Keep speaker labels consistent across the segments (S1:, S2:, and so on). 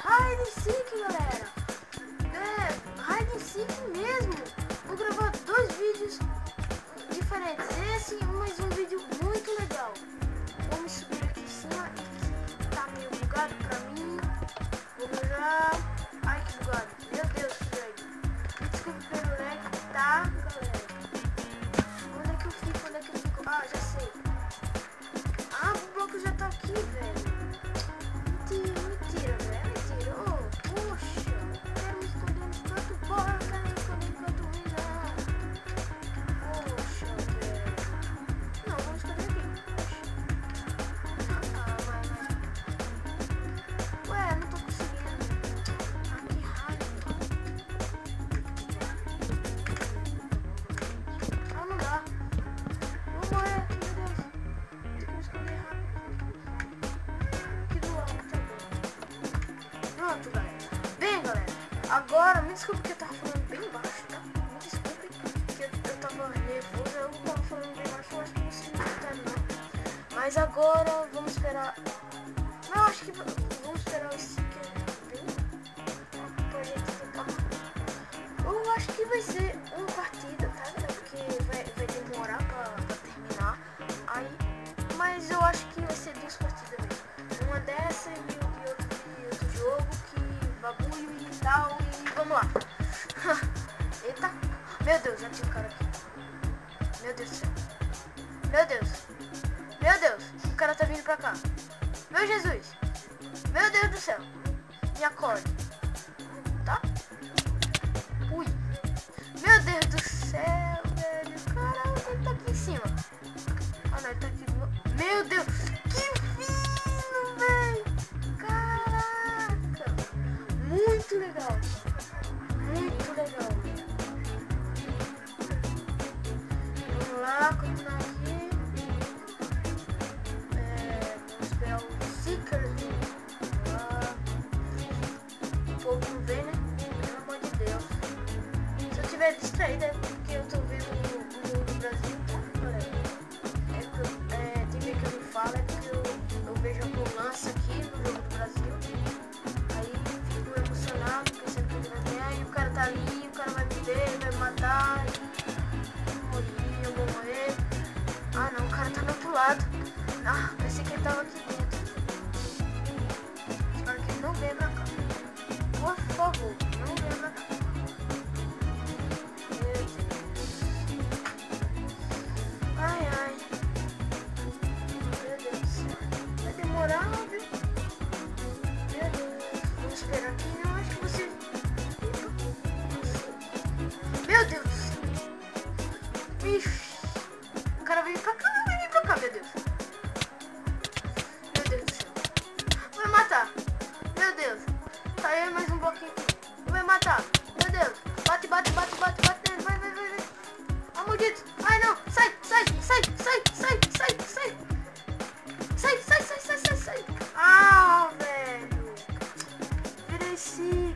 S1: Hide and Seek, galera. Hide and Seek mesmo. Vou gravar 2 vídeos diferentes. Esse e mais um vídeo muito legal. Vamos subir aqui em cima. Tá meio bugado pra mim. Vamos já. Ai, que bugado. Meu Deus, que lag. Desculpa pelo lag, tá, galera? Onde é que eu fico? Onde é que eu fico? Ah, já sei. Ah, o bloco já tá aqui, velho. Mentira, velho. Mentira. Oh, poxa. Quero me esconder no canto. Bora, quero me esconder no canto ruim, não. Poxa, velho. Não, vamos esconder aqui. Ah, mas... Ué, não tô conseguindo. Ah, que raiva. Ah, não dá. Vou morrer, meu Deus. Tem que me esconder rápido. Que do alto, tá bom. Pronto, galera. Bem, galera. Agora, me desculpe que eu tava falando bem baixo, tá? Me desculpe que eu tava nervoso. Eu tava falando bem baixo. Eu acho que não se escutaram, não. Mas agora, vamos esperar. Não, acho que vamos esperar o sticker vir pra gente tentar. Eu acho que vai ser uma partida, tá, galera? Porque vai demorar pra terminar. Aí, mas eu acho que vai ser 2 partidas mesmo. Uma dessa e outro jogo que bagulho e tal. E vamos lá. Eita. Meu Deus, já tem um cara aqui. Meu Deus do céu. Meu Deus. Meu Deus. O cara tá vindo pra cá. Meu Jesus. Meu Deus do céu. Me acorde. Tá? Ui. Meu Deus do céu, velho. Caramba, ele tá aqui em cima. Ah, não, ele tá aqui. Meu Deus. Que fino, velho. Caraca. Muito legal. Muito legal. Vamos lá, continuar aqui. Vamos esperar o Seeker. Vamos lá. O povo não vê, né? Pelo amor de Deus. Se eu estiver distraída é porque eu tô vendo o jogo do Brasil, tá, galera? Tem vez que eu não falo, é porque eu vejo a lance aqui no jogo do Brasil. Aí fico emocionado, pensando que ele vai ganhar. E o cara tá ali, o cara vai me ver, ele vai me matar. Eu vou morrer. Ah não, o cara tá do outro lado. Ah, pensei que ele tava aqui dentro. Espero que ele não venha pra cá. Por favor, não venha pra cá. Meu Deus. Ai, ai. Meu Deus do céu. Vai demorar, viu? Meu Deus. Vamos esperar aqui. Eu acho que você... Meu Deus do céu. Ixi. O cara veio pra cá, vai vir pra cá, meu Deus. Meu Deus do céu. Vai matar. Meu Deus. Saiu mais um bloquinho aqui. Vai matar. Meu Deus. Bate, bate, bate, bate, bate nele. Vai, vai, vai, vai. Ah, maldito. Ai, não. Sai, sai, sai, sai, sai, sai, sai. Sai, sai, sai, sai, sai, sai. Ah, velho. Virei Seeker,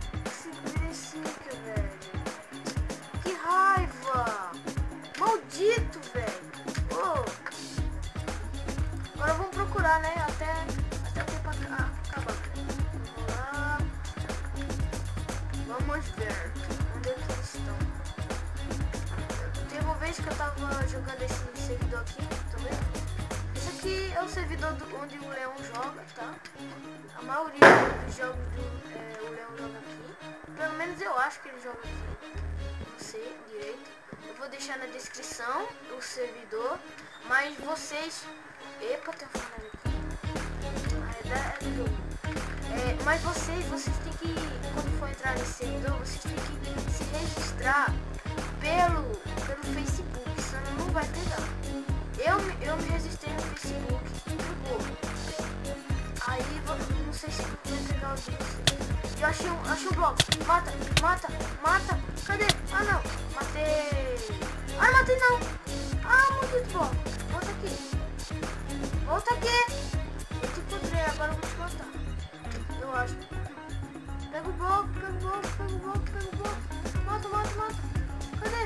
S1: velho. Que raiva. Maldito, velho. Oh. Agora vamos procurar, né? Até o tempo acabar. Vamos lá. Vamos ver. Onde é que eles estão? Teve uma vez que eu tava jogando esse servidor aqui, tá vendo? Esse aqui é o servidor onde o Leão joga, tá? A maioria dos jogos o Leão joga aqui. Pelo menos eu acho que ele joga aqui. Não sei direito. Eu vou deixar na descrição o servidor. Mas vocês... Epa, tem um falando aqui. É do jogo. Mas vocês têm que... Quando for entrar nesse servidor, vocês têm que se registrar pelo Facebook. Senão não vai pegar. Eu me registrei no Facebook e pegou. Aí, não sei se vai pegar o vídeo. Eu achei um bloco. Mata, mata, mata. Cadê? Ah, não. Matei. Ah, matei não. Ah, maldito bloco. Volta aqui. Volta aqui. Eu te encontrei, agora eu vou te matar. Eu acho. Pega o bloco, pega o bloco, pega o bloco, pega o bloco. Mata, mata, mata. Cadê?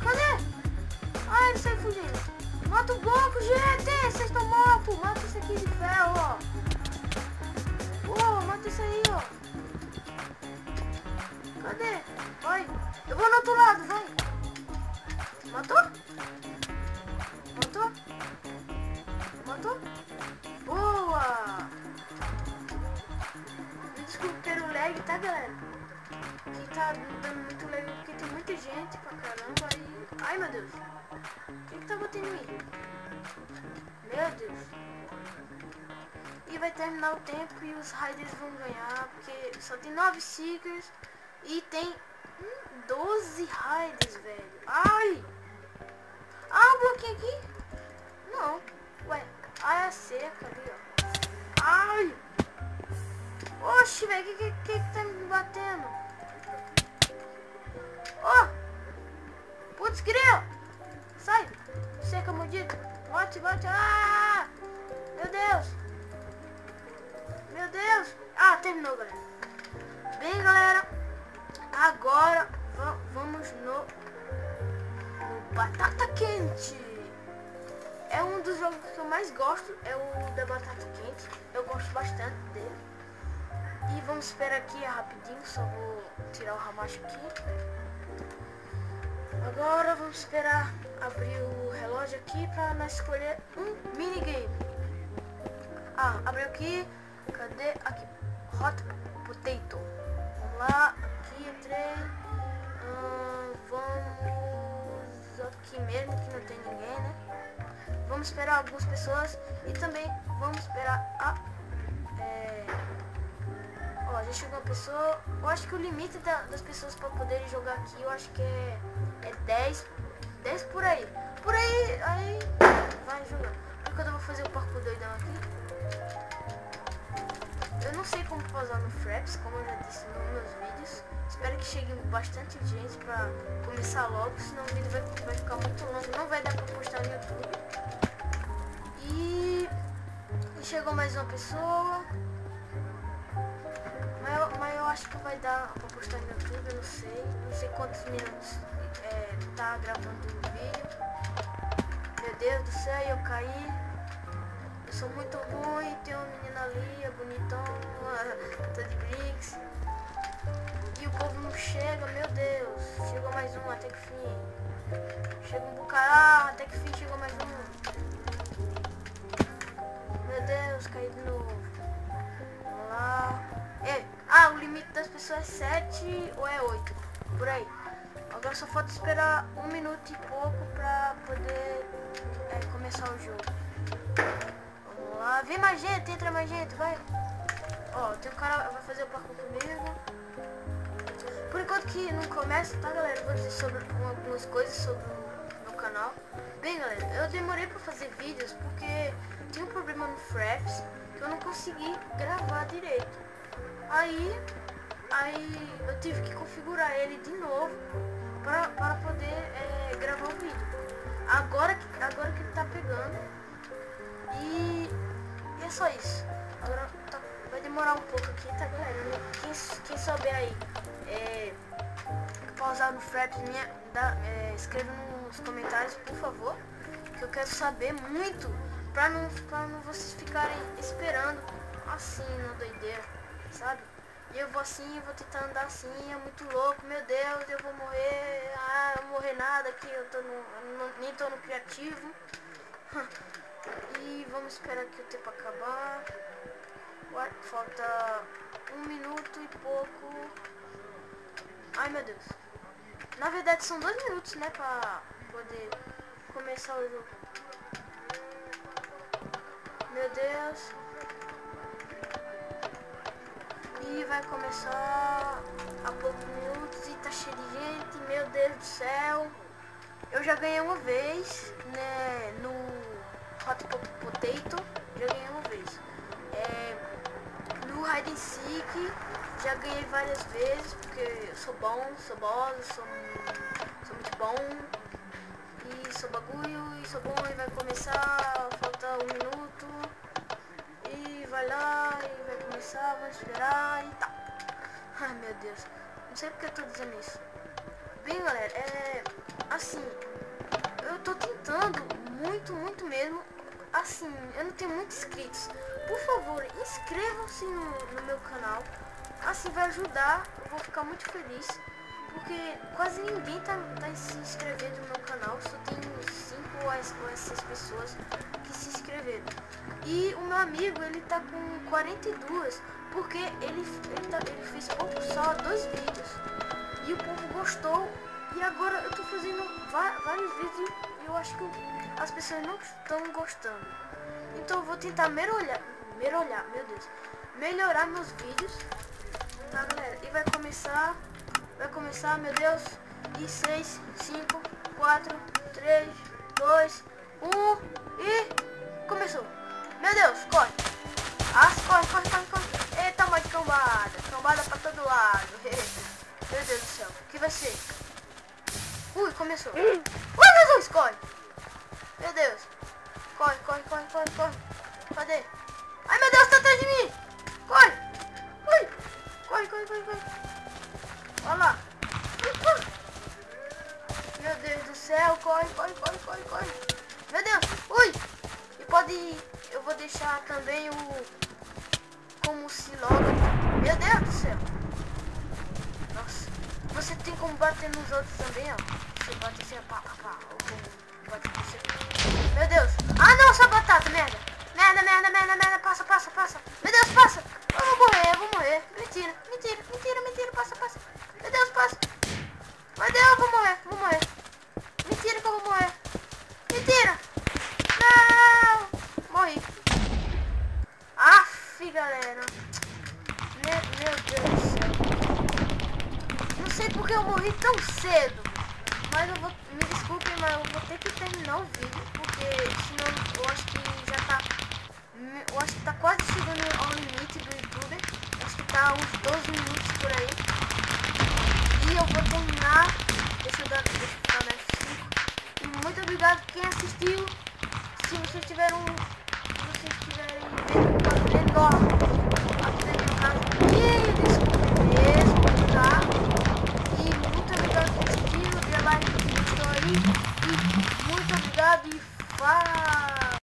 S1: Cadê? Ah, ele saiu fugindo. Mata o bloco, gente! Vocês estão mortos! Mata esse aqui de ferro, ó! Uou, mata isso aí, ó! desculpa pelo lag, tá, galera? Que tá dando muito lag porque tem muita gente pra caramba e... Ai, meu Deus. Quem que tá batendo em mim? Meu Deus. E vai terminar o tempo e os Raiders vão ganhar, porque só tem 9 Seekers e tem 12 Raiders, velho. Ai! Ah, um bloquinho aqui? Não. Ué, ah, é a seca ali, ó. Ai! Oxi, velho, que tá me batendo? Oh! Putz, grilo! Sai! Seca, maldito! Bate, bate! Ah! Meu Deus! Meu Deus! Ah, terminou, galera. Bem, galera, agora vamos no Batata Quente. É um dos jogos que eu mais gosto, é o da Batata Quente. Eu gosto bastante dele. E vamos esperar aqui rapidinho, só vou tirar o ramacho aqui. Agora vamos esperar abrir o relógio aqui para nós escolher um minigame. Ah, abriu aqui. Cadê? Aqui. Hot Potato. Vamos lá. Aqui entrei. Vamos aqui mesmo que não tem ninguém, né? Vamos esperar algumas pessoas e também vamos esperar a... Ó, já chegou uma pessoa. Eu acho que o limite das pessoas para poderem jogar aqui, eu acho que é 10 por aí. Por aí, aí vai jogar. Quando eu vou fazer o parkour doidão aqui. Eu não sei como pausar no Fraps, como eu já disse nos meus vídeos. Espero que chegue bastante gente pra começar logo, senão o vídeo vai ficar muito longo. Não vai dar pra postar no YouTube. E chegou mais uma pessoa. Mas eu acho que vai dar pra postar no YouTube, eu não sei. Não sei quantos minutos tá gravando o vídeo. Meu Deus do céu, eu caí. Eu sou muito ruim, tem uma menina ali, é bonitão, tá de brinks. E o povo não chega, meu Deus. Chegou mais um, até que fim. Chega um bucará, até que fim chegou mais um. Meu Deus, caí de novo. Vamos lá. O limite das pessoas é 7 ou é 8, por aí. Agora só falta esperar 1 minuto e pouco pra poder começar o jogo. Vamos lá, vem mais gente, entra mais gente, vai. Ó, tem um cara que vai fazer o parkour comigo. Por enquanto que não começa, tá, galera? Eu vou dizer sobre algumas coisas sobre o meu canal. Bem, galera, eu demorei pra fazer vídeos porque tinha um problema no Fraps que eu não consegui gravar direito. Aí eu tive que configurar ele de novo para poder gravar o vídeo. Agora que ele tá pegando. E é só isso. Agora vai demorar um pouco aqui, tá, galera? Quem souber aí pausar no Fraps, escreva nos comentários, por favor, que eu quero saber muito pra não vocês ficarem esperando assim na doideira, sabe? E eu vou assim, vou tentar andar assim, é muito louco, meu Deus, eu vou morrer, eu não vou morrer nada aqui, eu nem tô no criativo. E vamos esperar aqui o tempo acabar. Falta 1 minuto e pouco. Ai, meu Deus. Na verdade são 2 minutos, né, pra poder começar o jogo. Meu Deus. E vai começar há poucos minutos e tá cheio de gente. Meu Deus do céu. Eu já ganhei uma vez, né, no Hot Potato. Já ganhei uma vez. No Hide and Seek já ganhei várias vezes, porque eu sou bom, sou boss, sou muito bom. E sou bagulho, e sou bom, e vai começar, falta 1 minuto. E vai lá, e vai começar, vamos esperar e tá. Ai, meu Deus, não sei porque eu tô dizendo isso. Bem, galera, assim, eu tô tentando muito mesmo. Assim, eu não tenho muitos inscritos. Por favor, inscrevam-se no meu canal. Assim vai ajudar, eu vou ficar muito feliz. Porque quase ninguém tá se inscrevendo no meu canal. Só tem 5 ou essas pessoas que se inscreveram. E o meu amigo, ele tá com 42, porque ele fez só 2 vídeos. E o povo gostou. E agora eu tô fazendo vários vídeos e eu acho que as pessoas não estão gostando. Então eu vou tentar melhorar meus vídeos, tá, galera? E vai começar, meu Deus. E 6, 5, 4, 3, 2, 1 e começou. Meu Deus, corre. Corre. Eita, mãe de cambada. Cambada pra todo lado. Meu Deus do céu. O que vai ser? Ui, começou. Ui, Jesus, corre. Meu Deus. Corre. Cadê? Ai, meu Deus, tá atrás de mim. Corre. Ui. Corre. Olha lá. Meu Deus do céu, corre. Meu Deus, ui. E eu vou deixar também como se loga. Meu Deus do céu. Nossa, você tem como bater nos outros também, ó. Você bate assim, pá. Bate você. Meu Deus. Ah, não, só batata, merda. Merda, passa. Meu Deus, passa. Eu vou morrer. Mentira, passa. Meu Deus, passa. Meu Deus, eu vou morrer. Mentira que eu vou morrer. Mentira. Não. Morri. Aff, galera. Meu Deus do céu. Não sei porque eu morri tão cedo. Mas eu vou... Me desculpem, mas eu vou ter que terminar o vídeo. Porque senão eu acho que já tá... Eu acho que tá quase chegando ao limite do YouTube. Acho que tá uns 12 minutos por aí. E eu vou terminar. Deixa eu dar no F5. E muito obrigado quem assistiu. Se vocês tiverem vendo enorme.